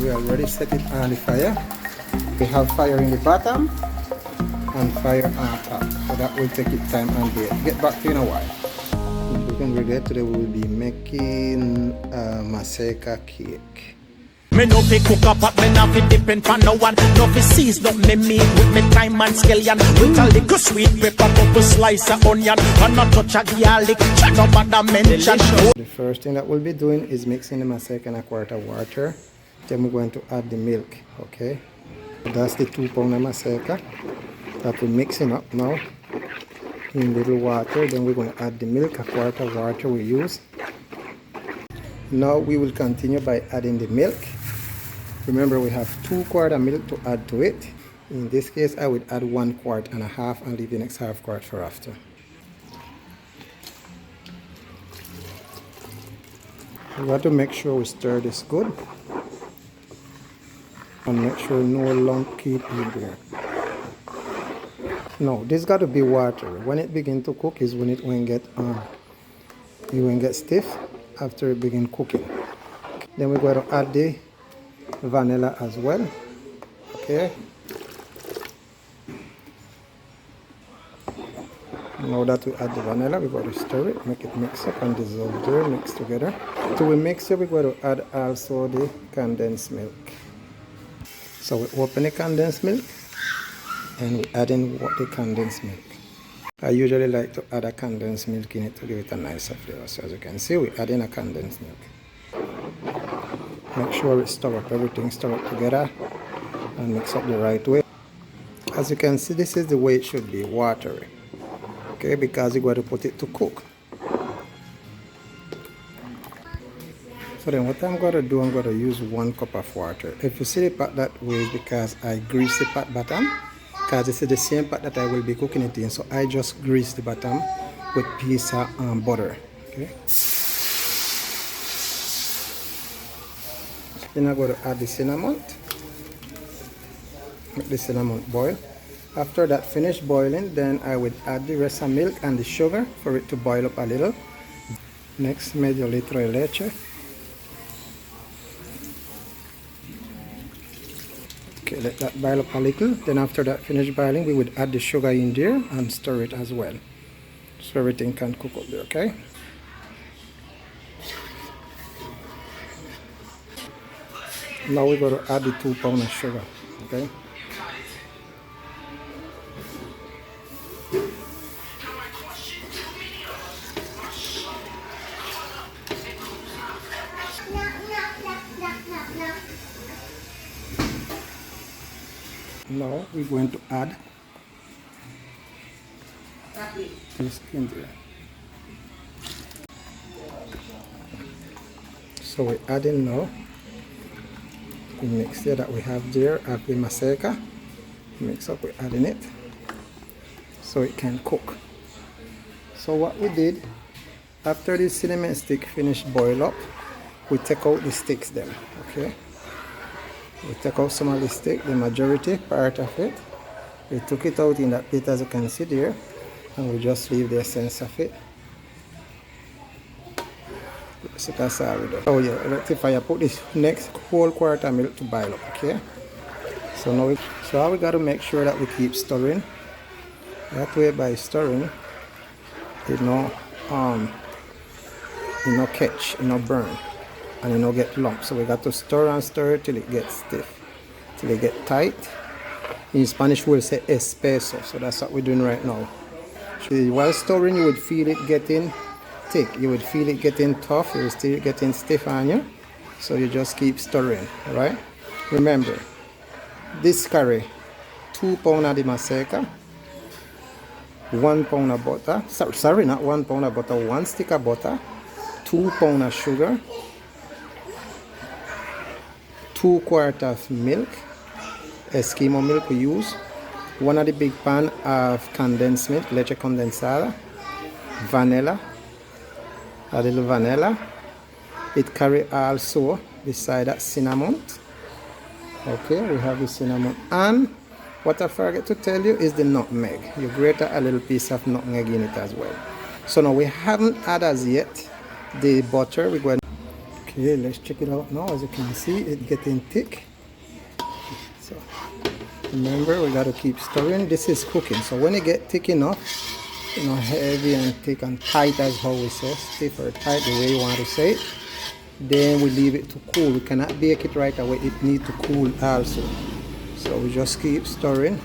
we already set it on the fire. We have fire in the bottom and fire on top, so that will take it time and bake. Get back to you in a while. The ingredient today we will be making maseca cake. Me no fi cook up, but me not fi depend for no one. No fi season up me meat with me thyme and scallion. With a little sweet pepper, couple slice of onion, and a touch of garlic. Check up on the mention. The first thing that we'll be doing is mixing the maseca in a quart of water. Then we're going to add the milk. Okay, that's the 2 pound of maseca that we're mixing up now in little water. Then we're going to add the milk, a quart of water we use. Now we will continue by adding the milk. Remember, we have 2 quarts of milk to add to it. In this case, I would add 1.5 quarts and leave the next half quart for after. We got to make sure we stir this good and make sure no lump keep in there. No, this got to be water. When it begins to cook is when it won't get stiff after it begin cooking. Then we're going to add the vanilla as well. Okay, now that we add the vanilla, we're going to stir it, make it mix up and dissolve there, mix together. So we mix it, we're going to add also the condensed milk. So we open the condensed milk and we add in the condensed milk. I usually like to add a condensed milk in it to give it a nicer flavor. So as you can see, we add in a condensed milk. Make sure we stir up everything, stir up together and mix up the right way. As you can see, this is the way it should be, watery. Okay, because you're going to put it to cook. So then what I'm going to do, I'm going to use 1 cup of water. If you see the pot that way, is because I grease the pot bottom. Because this is the same pot that I will be cooking it in, so I just grease the bottom with piece of butter. Okay. Then I'm going to add the cinnamon. Make the cinnamon boil. After that finish boiling, then I would add the rest of milk and the sugar for it to boil up a little. Next, medio litro de leche. Okay, let that boil up a little. Then after that finish boiling, we would add the sugar in there and stir it as well, so everything can cook up there. Okay. Now we're going to add the 2 pounds of sugar. Okay. Now we're going to add this in there. So we add in now the mixture that we have there at the maseca. Mix up, we add in it so it can cook. So what we did, after the cinnamon stick finished boil up, we take out the sticks then. Okay. We take out some of the stick, the majority part of it. We took it out in that bit as you can see there, and we just leave the essence of it. So that's how we do. Oh yeah, rectify. I put this next whole quart of milk to boil up. Okay. So now so we got to make sure that we keep stirring. That way, by stirring, it no catch, it no burn, and it no get lumps. So we got to stir and stir till it gets stiff, till it get tight. In Spanish we'll say espeso. So that's what we're doing right now. While stirring, you would feel it getting thick, you would feel it getting tough, you will still getting stiff on you. So you just keep stirring. Alright, remember, this curry, 2 pounds of the maseca, 1 pound of butter, sorry, not 1 pound of butter, 1 stick of butter, 2 pounds of sugar, 2 quarts of milk, Eskimo milk we use, 1 of the big pan of condensed milk, leche condensada, vanilla, a little vanilla. It carry also beside that cinnamon. Okay, we have the cinnamon, and what I forget to tell you is the nutmeg. You grate a little piece of nutmeg in it as well. So now we haven't added as yet the butter. We're going. Okay, let's check it out now. As you can see, it's getting thick. So remember, we got to keep stirring. This is cooking, so when it get thick enough, you know, heavy and thick and tight, as how we say, stiff or tight, the way you want to say it, then we leave it to cool. We cannot bake it right away, it needs to cool also. So we just keep stirring.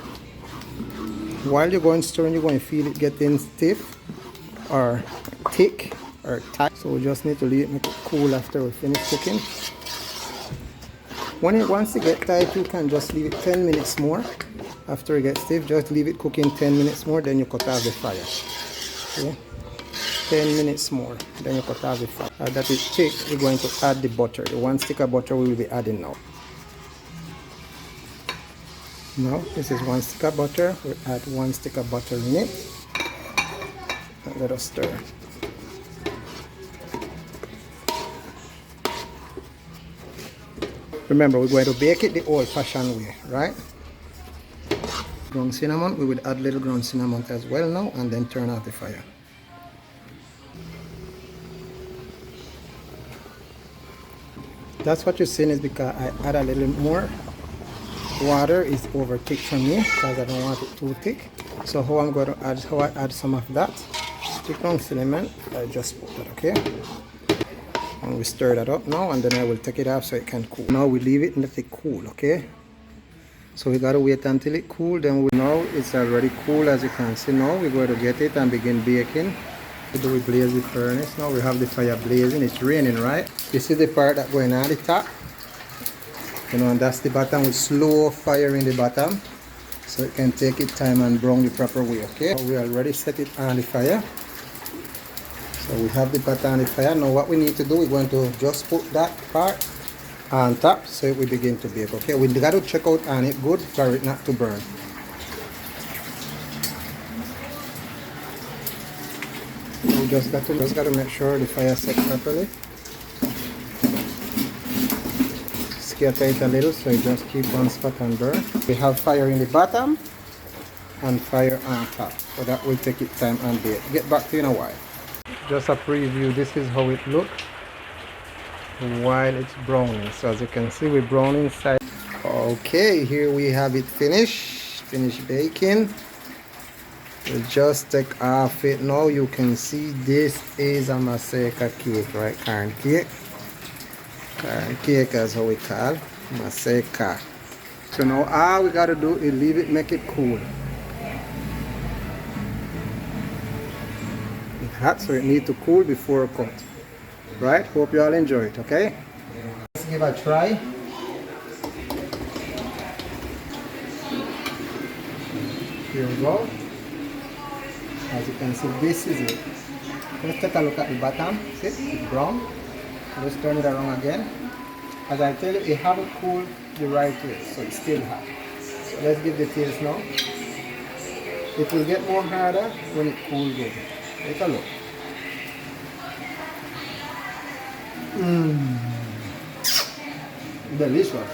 While you're going stirring, you're going to feel it getting stiff or thick or tight. So we just need to leave it, make it cool after we finish cooking. Once it gets tight, you can just leave it 10 minutes more. After it gets stiff, just leave it cooking 10 minutes more, then you cut off the fire. Okay? 10 minutes more, then you cut off the fire. That is thick, we're going to add the butter. The 1 stick of butter we will be adding now. Now, this is 1 stick of butter. We'll add 1 stick of butter in it. And let us stir. Remember, we're going to bake it the old-fashioned way, right? Ground cinnamon, we would add little ground cinnamon as well now, and then turn off the fire. That's what you're seeing is because I add a little more water. Is over thick for me because I don't want it too thick. So how I'm going to add, how I add some of that thick ground cinnamon, I just put that, okay? And we stir that up now, and then I will take it off so it can cool. Now we leave it and let it cool, okay? So we gotta wait until it cool. Then now it's already cool, as you can see. Now we're going to get it and begin baking. We blaze the furnace. Now we have the fire blazing. It's raining, right? This is the part that going on the top. You know, and that's the bottom with slow fire in the bottom, so it can take its time and brown the proper way, okay? So we already set it on the fire. So we have the butter on the fire. Now what we need to do, we're going to just put that part on top so we begin to bake, okay? We got to check out on it good for it not to burn. We just got to make sure the fire set properly. Scatter it a little so it just keep one spot and burn. We have fire in the bottom and fire on top, so that will take its time and bake. Get back to you in a while. Just a preview, this is how it looks while it's browning. So as you can see, we're brown inside. Okay, here we have it finished baking. We'll just take off it now. You can see this is a maseca cake, right? Corn cake is how we call maseca. So now all we gotta do is leave it, make it cool. Hot, so it needs to cool before cut. Right? Hope you all enjoy it, okay? Let's give a try. Here we go. As you can see, this is it. Let's take a look at the bottom. See? It's brown. Let's turn it around again. As I tell you, it haven't cooled the right way, so it's still hot. So let's give the taste now. It will get more harder when it cools good. Take a look. Delicious.